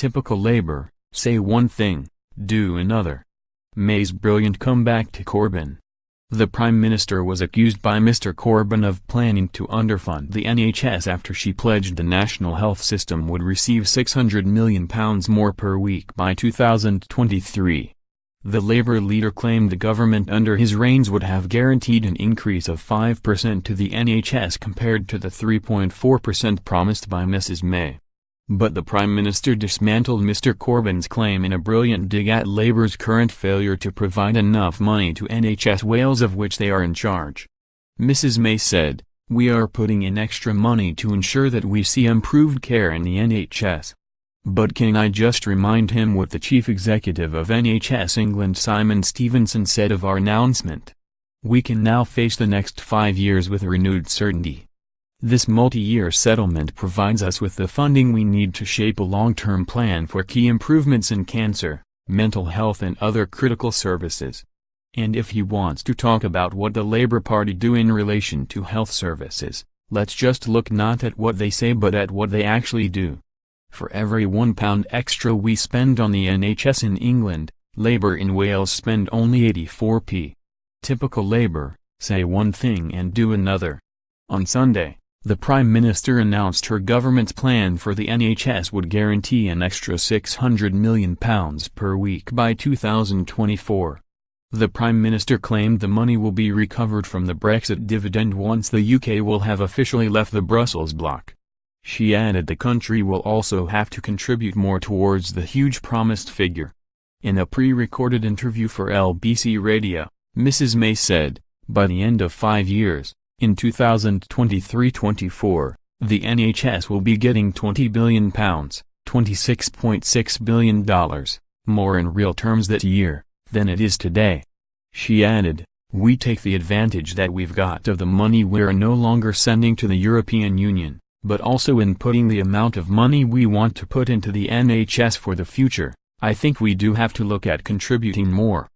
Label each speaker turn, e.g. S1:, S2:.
S1: Typical Labour, say one thing, do another. May's brilliant comeback to Corbyn. The Prime Minister was accused by Mr Corbyn of planning to underfund the NHS after she pledged the national health system would receive £600 million more per week by 2023. The Labour leader claimed the government under his reigns would have guaranteed an increase of 5% to the NHS compared to the 3.4% promised by Mrs May. But the Prime Minister dismantled Mr Corbyn's claim in a brilliant dig at Labour's current failure to provide enough money to NHS Wales, of which they are in charge. Mrs May said, "We are putting in extra money to ensure that we see improved care in the NHS." But can I just remind him what the Chief Executive of NHS England Simon Stevenson said of our announcement? "We can now face the next 5 years with renewed certainty. This multi-year settlement provides us with the funding we need to shape a long-term plan for key improvements in cancer, mental health and other critical services." And if he wants to talk about what the Labour Party do in relation to health services, let's just look not at what they say but at what they actually do. For every £1 extra we spend on the NHS in England, Labour in Wales spend only 84p. Typical Labour, say one thing and do another. On Sunday, the Prime Minister announced her government's plan for the NHS would guarantee an extra £600 million per week by 2024. The Prime Minister claimed the money will be recovered from the Brexit dividend once the UK will have officially left the Brussels bloc. She added the country will also have to contribute more towards the huge promised figure. In a pre-recorded interview for LBC Radio, Mrs May said, "By the end of 5 years, in 2023-24, the NHS will be getting £20 billion, $26.6 billion, more in real terms that year, than it is today." She added, "We take the advantage that we've got of the money we're no longer sending to the European Union, but also in putting the amount of money we want to put into the NHS for the future. I think we do have to look at contributing more."